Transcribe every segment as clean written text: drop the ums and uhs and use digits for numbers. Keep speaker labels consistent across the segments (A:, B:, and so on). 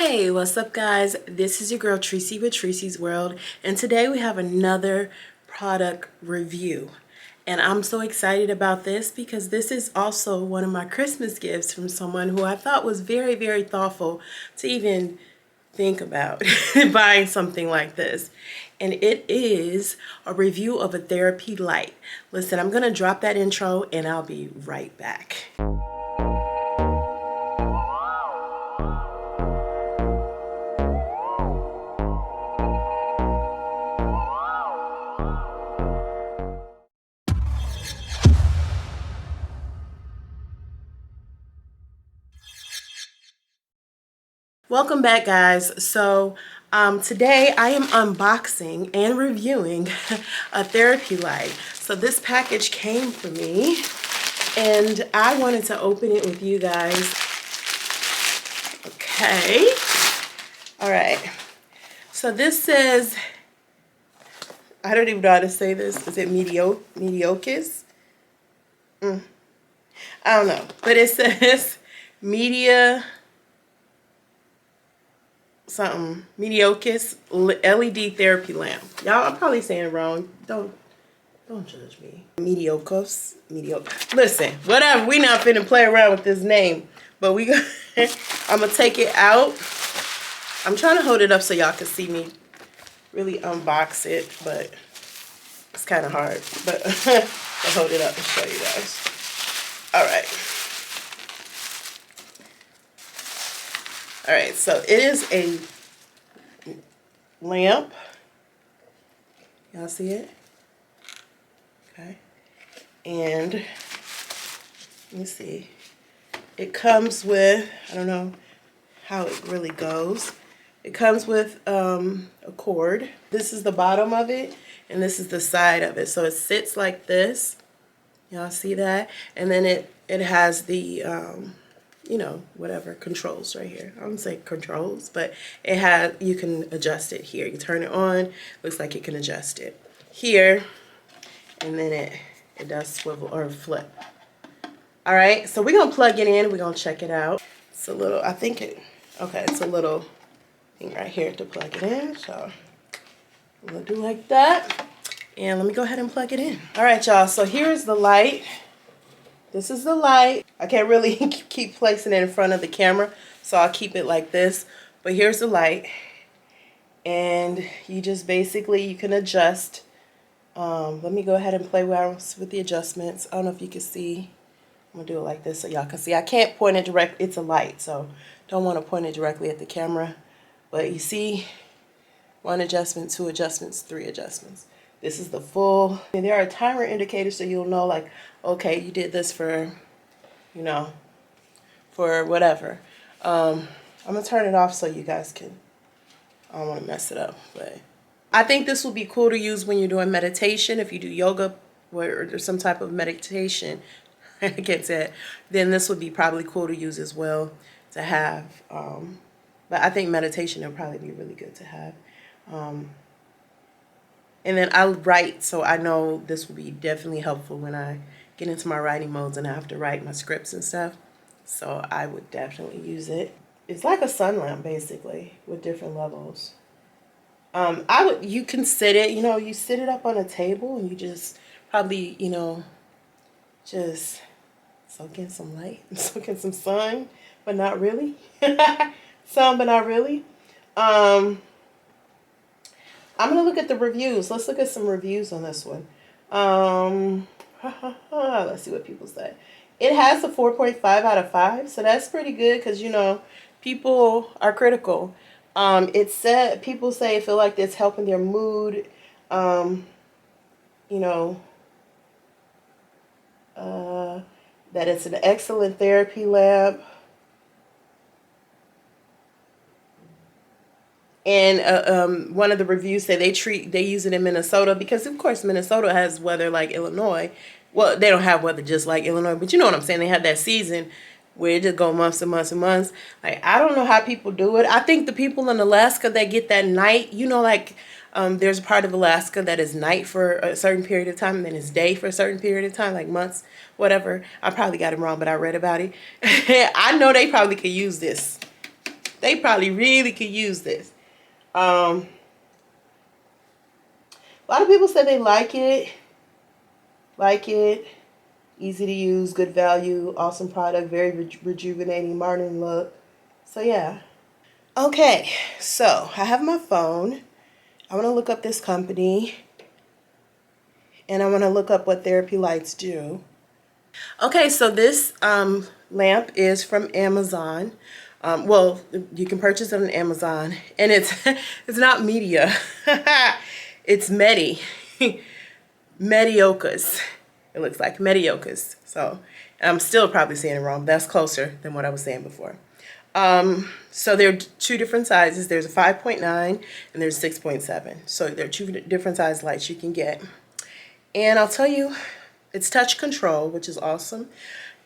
A: Hey, what's up guys? This is your girl Tresey with Treseysworld, and today we have another product review. And I'm so excited about this because this is also one of my Christmas gifts from someone who I thought was very, very thoughtful to even think about buying something like this. And it is a review of a therapy light. Listen, I'm gonna drop that intro and I'll be right back. Welcome back guys. So today I am unboxing and reviewing a therapy light. So this package came for me and I wanted to open it with you guys. Okay. All right. So this says, I don't even know how to say this. Is it MediAcous? I don't know. But it says MediAcous LED Therapy Lamp. Y'all, I'm probably saying it wrong. Don't judge me. MediAcous. Listen, whatever. We not finna play around with this name. But I'm gonna take it out. I'm trying to hold it up so y'all can see me really unbox it, but it's kind of hard. But I'll hold it up and show you guys. All right. All right, so it is a lamp. Y'all see it? Okay. And let me see. It comes with, I don't know how it really goes. It comes with a cord. This is the bottom of it, and this is the side of it. So it sits like this. Y'all see that? And then it has the you know, whatever controls right here. I wouldn't say controls, but it has, you can adjust it here. You turn it on, looks like you can adjust it here, and then it does swivel or flip. All right, so we're gonna plug it in. We're gonna check it out. It's a little, I think it's a little thing right here to plug it in. So I'm gonna do like that, and let me go ahead and plug it in. All right, y'all. So here's the light. This is the light. I can't really keep placing it in front of the camera, so I'll keep it like this. But here's the light. And you just basically, you can adjust. Let me go ahead and play with the adjustments. I don't know if you can see. I'm gonna do it like this so y'all can see. I can't point it directly. It's a light, so don't want to point it directly at the camera. But you see, 1 adjustment, 2 adjustments, 3 adjustments. This is the full, and there are timer indicators so you'll know, like, okay, you did this for, you know, for whatever. I'm gonna turn it off so you guys can, I don't want to mess it up, but I think this will be cool to use when you're doing meditation. If you do yoga or some type of meditation, I can't say it, then this would be probably cool to use as well to have. But I think meditation will probably be really good to have. And then I'll write, so I know this will be definitely helpful when I get into my writing modes and I have to write my scripts and stuff. So I would definitely use it. It's like a sun lamp basically with different levels. You can sit it, you know, you sit it up on a table and you just probably, you know, just soak in some light, soak in some sun, but not really. Sun, but not really. I'm going to look at the reviews. Let's look at some reviews on this one. Let's see what people say. It has a 4.5 out of 5, so that's pretty good because, you know, people are critical. It said, people say feel like it's helping their mood, you know, that it's an excellent therapy lamp. And one of the reviews say they use it in Minnesota because, of course, Minnesota has weather like Illinois. Well, they don't have weather just like Illinois, but you know what I'm saying. They have that season where it just go months and months and months. Like, I don't know how people do it. I think the people in Alaska that get that night, you know, like there's a part of Alaska that is night for a certain period of time and then it's day for a certain period of time, like months, whatever. I probably got it wrong, but I read about it. I know they probably could use this. They probably really could use this. A lot of people said they like it. Easy to use, good value, awesome product, very rejuvenating, modern look. So yeah. Okay, so I have my phone. I want to look up this company. And I want to look up what therapy lights do. Okay, so this lamp is from Amazon. Well, you can purchase it on Amazon. And it's it's not Media. It's MediAcous. It looks like MediAcous. So I'm still probably saying it wrong. But that's closer than what I was saying before. So there are two different sizes. There's a 5.9 and there's 6.7. So there are two different size lights you can get. And I'll tell you, it's touch control, which is awesome.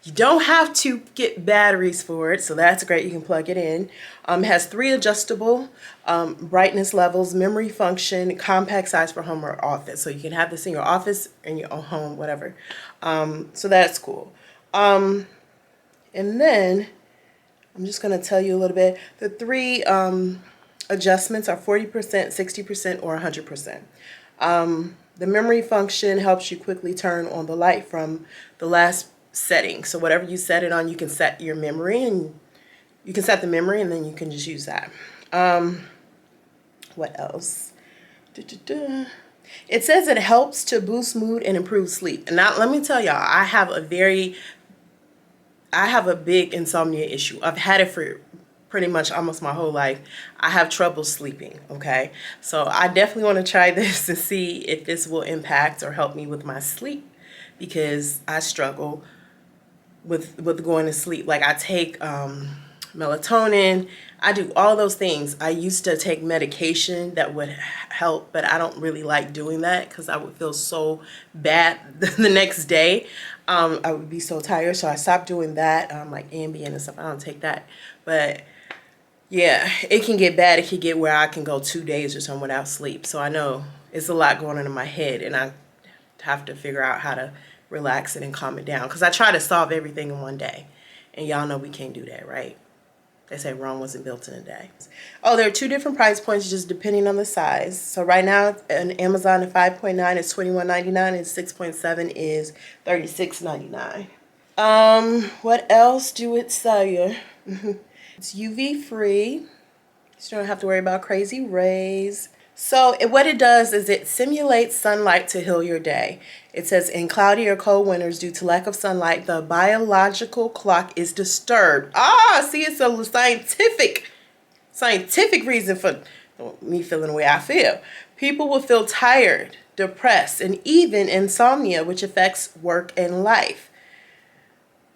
A: You don't have to get batteries for it, so that's great. You can plug it in. It has 3 adjustable brightness levels, memory function, compact size for home or office. So you can have this in your office, in your own home, whatever. So that's cool. And then I'm just going to tell you a little bit. The 3 adjustments are 40%, 60%, or 100%. The memory function helps you quickly turn on the light from the last setting. So whatever you set it on, you can set your memory, and you can set the memory, and then you can just use that. What else? It says it helps to boost mood and improve sleep. And now let me tell y'all, I have a big insomnia issue. I've had it for pretty much almost my whole life. I have trouble sleeping, okay? So I definitely want to try this to see if this will impact or help me with my sleep, because I struggle with going to sleep. Like I take melatonin, I do all those things. I used to take medication that would help, but I don't really like doing that because I would feel so bad the next day. I would be so tired, so I stopped doing that, like Ambien and stuff. I don't take that, but yeah, it can get bad. It can get where I can go 2 days or something without sleep. So I know it's a lot going on in my head, and I have to figure out how to relax it and calm it down, because I try to solve everything in one day, and y'all know we can't do that, right? They say Rome wasn't built in a day. Oh, there are 2 different price points just depending on the size. So right now on Amazon, the 5.9 is $21.99 and 6.7 is $36.99. What else do it sell you? It's UV free, so you don't have to worry about crazy rays. So what it does is it simulates sunlight to heal your day. It says in cloudy or cold winters due to lack of sunlight, the biological clock is disturbed. See, it's a scientific reason for me feeling the way I feel. People will feel tired, depressed, and even insomnia, which affects work and life.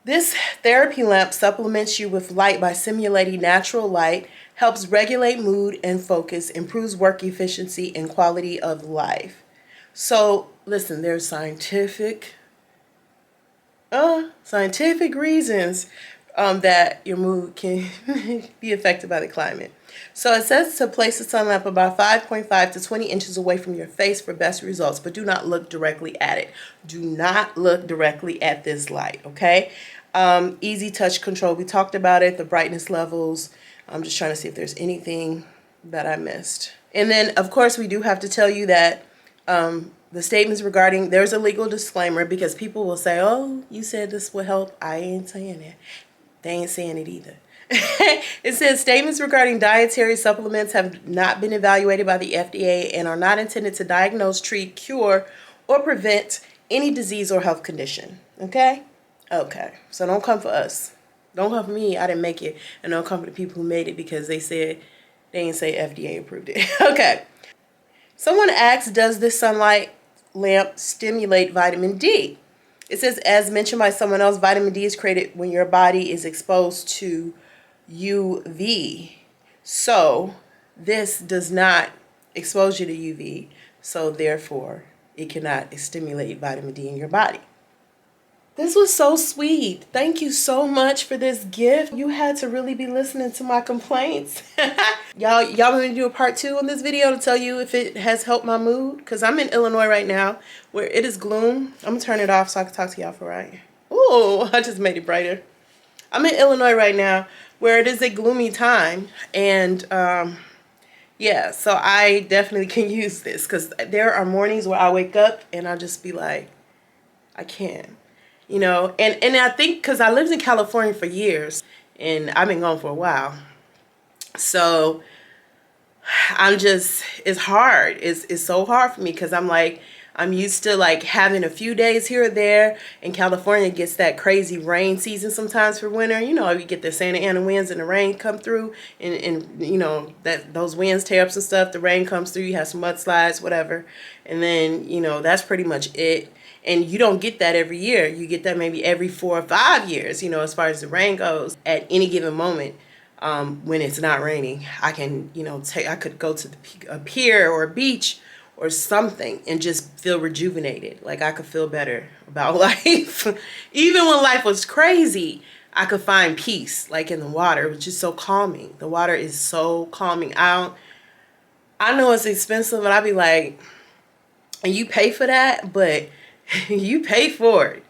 A: This therapy lamp supplements you with light by simulating natural light, helps regulate mood and focus, improves work efficiency and quality of life. So listen, there's scientific reasons that your mood can be affected by the climate. So it says to place the sun lamp about 5.5 to 20 inches away from your face for best results, but do not look directly at it. Do not look directly at this light, okay? Easy touch control. We talked about it, the brightness levels. I'm just trying to see if there's anything that I missed. And then, of course, we do have to tell you that the statements regarding, there's a legal disclaimer, because people will say, oh, you said this will help. I ain't saying that. They ain't saying it either. It says statements regarding dietary supplements have not been evaluated by the FDA and are not intended to diagnose, treat, cure, or prevent any disease or health condition. Okay? Okay. So don't come for us. Don't come for me. I didn't make it. And don't come for the people who made it because they said, they didn't say FDA approved it. Okay. Someone asked, does this sunlight lamp stimulate vitamin D? It says, as mentioned by someone else, vitamin D is created when your body is exposed to UV. So this does not expose you to UV. So therefore, it cannot stimulate vitamin D in your body. This was so sweet. Thank you so much for this gift. You had to really be listening to my complaints. Y'all want me to do a part 2 on this video to tell you if it has helped my mood? Because I'm in Illinois right now where it is gloom. I'm going to turn it off so I can talk to y'all for right. Ooh, I just made it brighter. I'm in Illinois right now where it is a gloomy time. And yeah, so I definitely can use this, because there are mornings where I wake up and I'll just be like, I can't, you know. And I think because I lived in California for years and I've been gone for a while, so I'm just, it's hard. It's so hard for me, because I'm like, I'm used to like having a few days here or there. And California gets that crazy rain season sometimes for winter. You know, you get the Santa Ana winds and the rain come through, and you know, that those winds tear up some stuff, the rain comes through, you have some mudslides, whatever. And then, you know, that's pretty much it. And you don't get that every year. You get that maybe every 4 or 5 years, you know, as far as the rain goes. At any given moment, when it's not raining, I can, you know, I could go to a pier or a beach or something and just feel rejuvenated. Like I could feel better about life. Even when life was crazy, I could find peace, like in the water. It was just so calming. The water is so calming. I know it's expensive, but I'd be like, and you pay for that, but you pay for it.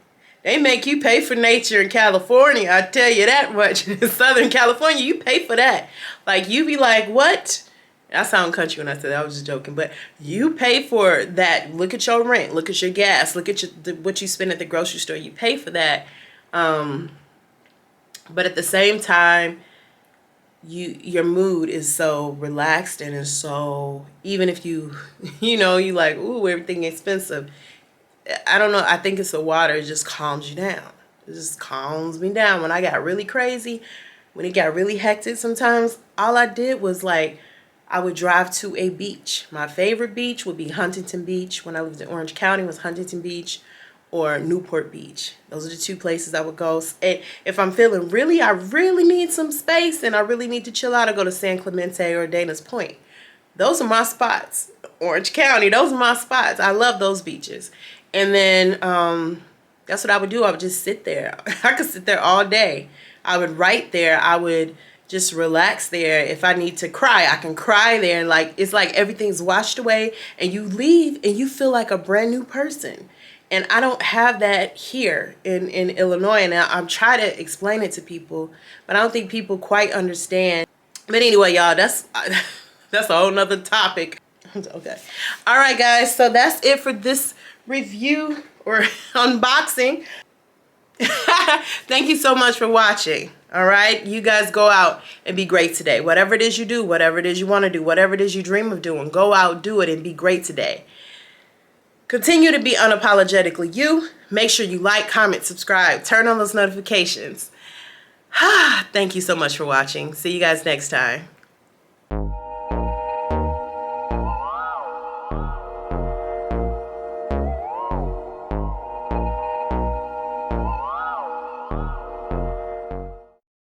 A: They make you pay for nature in California, I tell you that much. In Southern California, you pay for that. Like, you be like, what? I sound country when I said that. I was just joking. But you pay for that. Look at your rent. Look at your gas. Look at what you spend at the grocery store. You pay for that. But at the same time, your mood is so relaxed, and is so, even if you, you know, you like, ooh, everything expensive. I don't know. I think it's the water. It just calms you down. It just calms me down. When I got really crazy, when it got really hectic sometimes, all I did was like, I would drive to a beach. My favorite beach would be Huntington Beach. When I lived in Orange County, it was Huntington Beach or Newport Beach. Those are the 2 places I would go. And if I'm feeling I really need some space and I really need to chill out, I go to San Clemente or Dana's Point. Those are my spots. Orange County, those are my spots. I love those beaches. And then that's what I would do. I would just sit there. I could sit there all day. I would write there. I would just relax there. If I need to cry, I can cry there. And like, it's like everything's washed away, and you leave and you feel like a brand new person. And I don't have that here in Illinois. And I'm trying to explain it to people, but I don't think people quite understand. But anyway, y'all, that's a whole nother topic. Okay. All right, guys. So that's it for this review or unboxing. Thank you so much for watching. All right, you guys go out and be great today. Whatever it is you do, whatever it is you want to do, whatever it is you dream of doing, go out, do it, and be great today. Continue to be unapologetically you. Make sure you like, comment, subscribe, turn on those notifications. Thank you so much for watching. See you guys next time.